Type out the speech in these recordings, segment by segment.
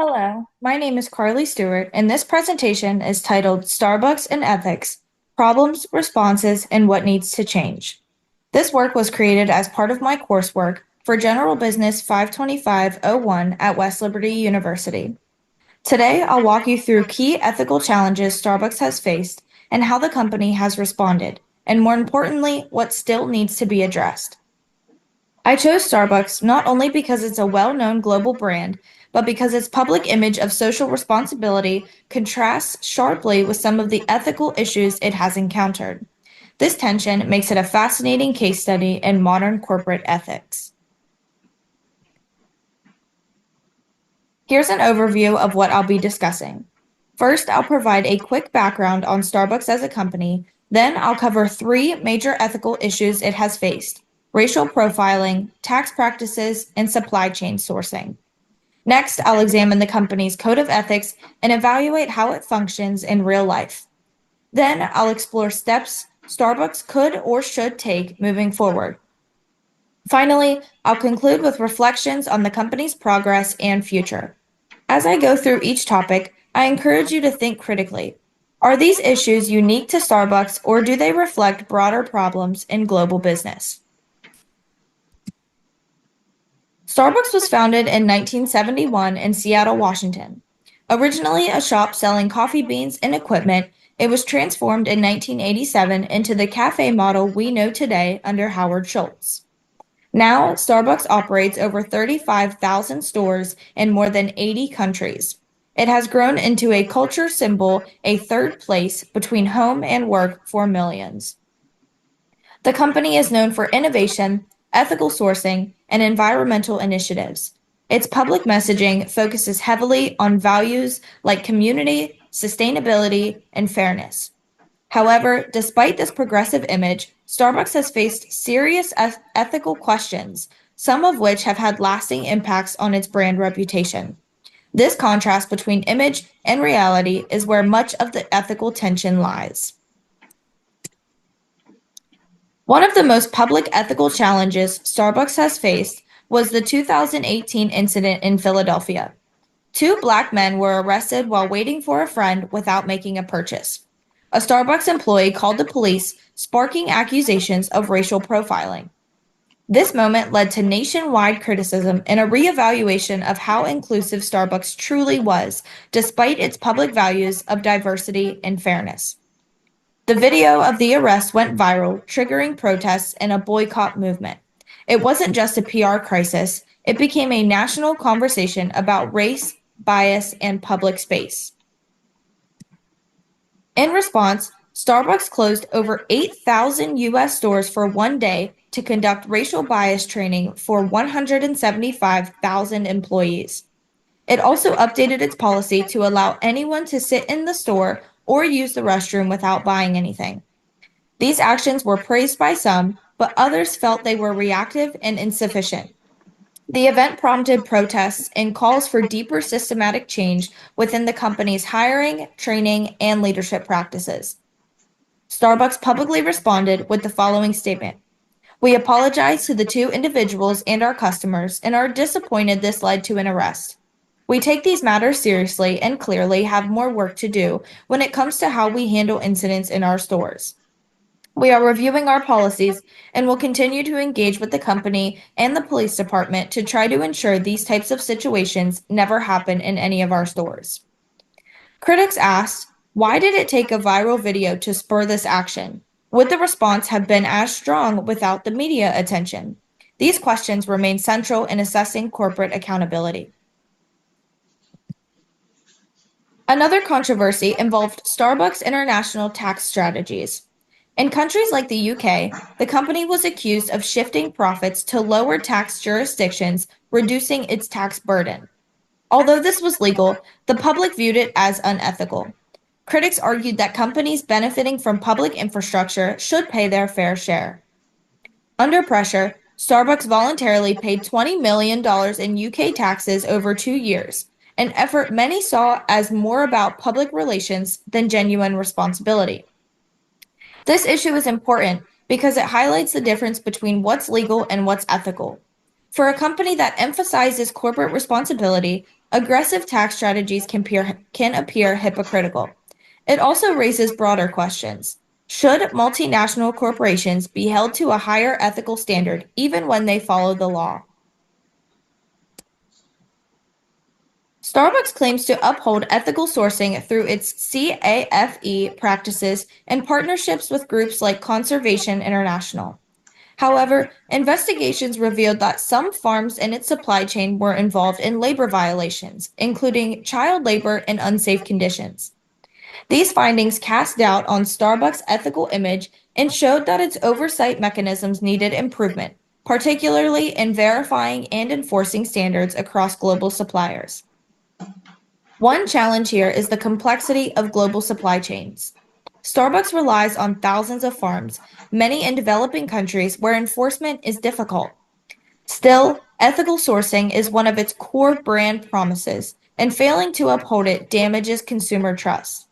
Hello, my name is Carly Stewart, and this presentation is titled Starbucks and Ethics, Problems, Responses, and What Needs to Change. This work was created as part of my coursework for General Business 52501 at West Liberty University. Today, I'll walk you through key ethical challenges Starbucks has faced and how the company has responded, and more importantly, what still needs to be addressed. I chose Starbucks not only because it's a well-known global brand, but because its public image of social responsibility contrasts sharply with some of the ethical issues it has encountered. This tension makes it a fascinating case study in modern corporate ethics. Here's an overview of what I'll be discussing. First, I'll provide a quick background on Starbucks as a company. Then I'll cover three major ethical issues it has faced: racial profiling, tax practices, and supply chain sourcing. Next, I'll examine the company's code of ethics and evaluate how it functions in real life. Then I'll explore steps Starbucks could or should take moving forward. Finally, I'll conclude with reflections on the company's progress and future. As I go through each topic, I encourage you to think critically. Are these issues unique to Starbucks, or do they reflect broader problems in global business? Starbucks was founded in 1971 in Seattle, Washington. Originally a shop selling coffee beans and equipment, it was transformed in 1987 into the cafe model we know today under Howard Schultz. Now, Starbucks operates over 35,000 stores in more than 80 countries. It has grown into a culture symbol, a third place between home and work for millions. The company is known for innovation, ethical sourcing, and environmental initiatives. Its public messaging focuses heavily on values like community, sustainability, and fairness. However, despite this progressive image, Starbucks has faced serious ethical questions, some of which have had lasting impacts on its brand reputation. This contrast between image and reality is where much of the ethical tension lies. One of the most public ethical challenges Starbucks has faced was the 2018 incident in Philadelphia. Two Black men were arrested while waiting for a friend without making a purchase. A Starbucks employee called the police, sparking accusations of racial profiling. This moment led to nationwide criticism and a reevaluation of how inclusive Starbucks truly was, despite its public values of diversity and fairness. The video of the arrest went viral, triggering protests and a boycott movement. It wasn't just a PR crisis, it became a national conversation about race, bias, and public space. In response, Starbucks closed over 8,000 U.S. stores for one day to conduct racial bias training for 175,000 employees. It also updated its policy to allow anyone to sit in the store or use the restroom without buying anything. These actions were praised by some, but others felt they were reactive and insufficient. The event prompted protests and calls for deeper systematic change within the company's hiring, training, and leadership practices. Starbucks publicly responded with the following statement: "We apologize to the two individuals and our customers and are disappointed this led to an arrest. We take these matters seriously and clearly have more work to do when it comes to how we handle incidents in our stores. We are reviewing our policies and will continue to engage with the company and the police department to try to ensure these types of situations never happen in any of our stores." Critics asked, why did it take a viral video to spur this action? Would the response have been as strong without the media attention? These questions remain central in assessing corporate accountability. Another controversy involved Starbucks' international tax strategies. In countries like the UK, the company was accused of shifting profits to lower tax jurisdictions, reducing its tax burden. Although this was legal, the public viewed it as unethical. Critics argued that companies benefiting from public infrastructure should pay their fair share. Under pressure, Starbucks voluntarily paid $20 million in UK taxes over 2 years, an effort many saw as more about public relations than genuine responsibility. This issue is important because it highlights the difference between what's legal and what's ethical. For a company that emphasizes corporate responsibility, Aggressive tax strategies can appear hypocritical. It also raises broader questions. Should multinational corporations be held to a higher ethical standard even when they follow the law? Starbucks claims to uphold ethical sourcing through its CAFE practices and partnerships with groups like Conservation International. However, investigations revealed that some farms in its supply chain were involved in labor violations, including child labor and unsafe conditions. These findings cast doubt on Starbucks' ethical image and showed that its oversight mechanisms needed improvement, particularly in verifying and enforcing standards across global suppliers. One challenge here is the complexity of global supply chains. Starbucks relies on thousands of farms, many in developing countries where enforcement is difficult. Still, ethical sourcing is one of its core brand promises, and failing to uphold it damages consumer trust.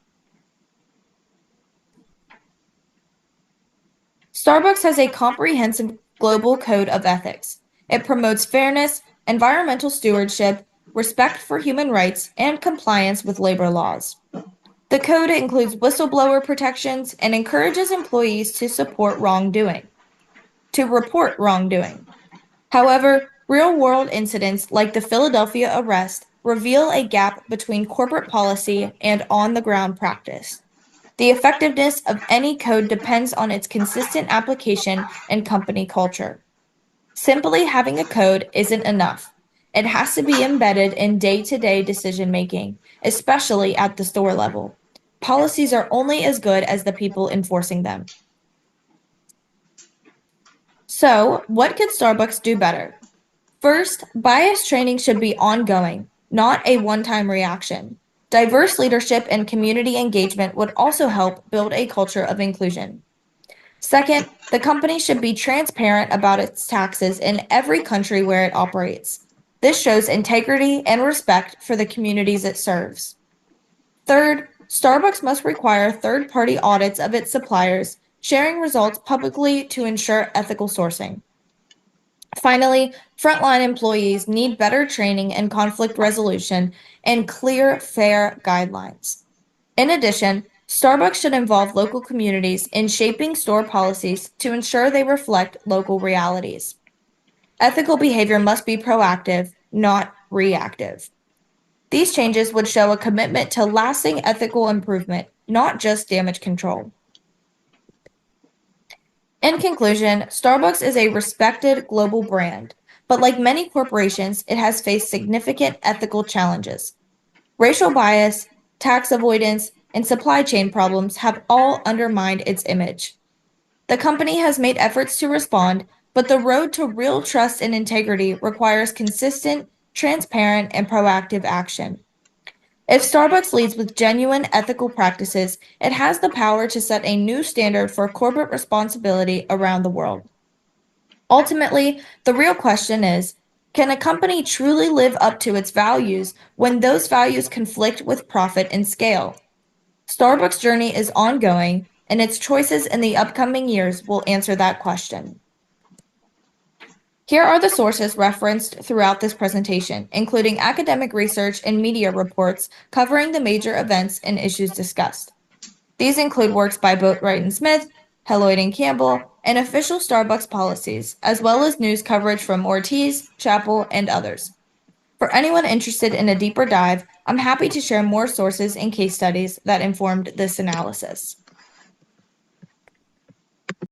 Starbucks has a comprehensive global code of ethics. It promotes fairness, environmental stewardship, respect for human rights, and compliance with labor laws. The code includes whistleblower protections and encourages employees to report wrongdoing. However, real-world incidents like the Philadelphia arrest reveal a gap between corporate policy and on-the-ground practice. The effectiveness of any code depends on its consistent application and company culture. Simply having a code isn't enough. It has to be embedded in day-to-day decision-making, especially at the store level. Policies are only as good as the people enforcing them. So, what could Starbucks do better? First, bias training should be ongoing, not a one-time reaction. Diverse leadership and community engagement would also help build a culture of inclusion. Second, the company should be transparent about its taxes in every country where it operates. This shows integrity and respect for the communities it serves. Third, Starbucks must require third-party audits of its suppliers, sharing results publicly to ensure ethical sourcing. Finally, frontline employees need better training in conflict resolution and clear, fair guidelines. In addition, Starbucks should involve local communities in shaping store policies to ensure they reflect local realities. Ethical behavior must be proactive, not reactive. These changes would show a commitment to lasting ethical improvement, not just damage control. In conclusion, Starbucks is a respected global brand, but like many corporations, it has faced significant ethical challenges. Racial bias, tax avoidance, and supply chain problems have all undermined its image. The company has made efforts to respond, but the road to real trust and integrity requires consistent, transparent, and proactive action. If Starbucks leads with genuine ethical practices, it has the power to set a new standard for corporate responsibility around the world. Ultimately, the real question is, can a company truly live up to its values when those values conflict with profit and scale? Starbucks' journey is ongoing, and its choices in the upcoming years will answer that question. Here are the sources referenced throughout this presentation, including academic research and media reports covering the major events and issues discussed. These include works by Boatwright and Smith, Helloyd and Campbell, and official Starbucks policies, as well as news coverage from Ortiz, Chappell, and others. For anyone interested in a deeper dive, I'm happy to share more sources and case studies that informed this analysis.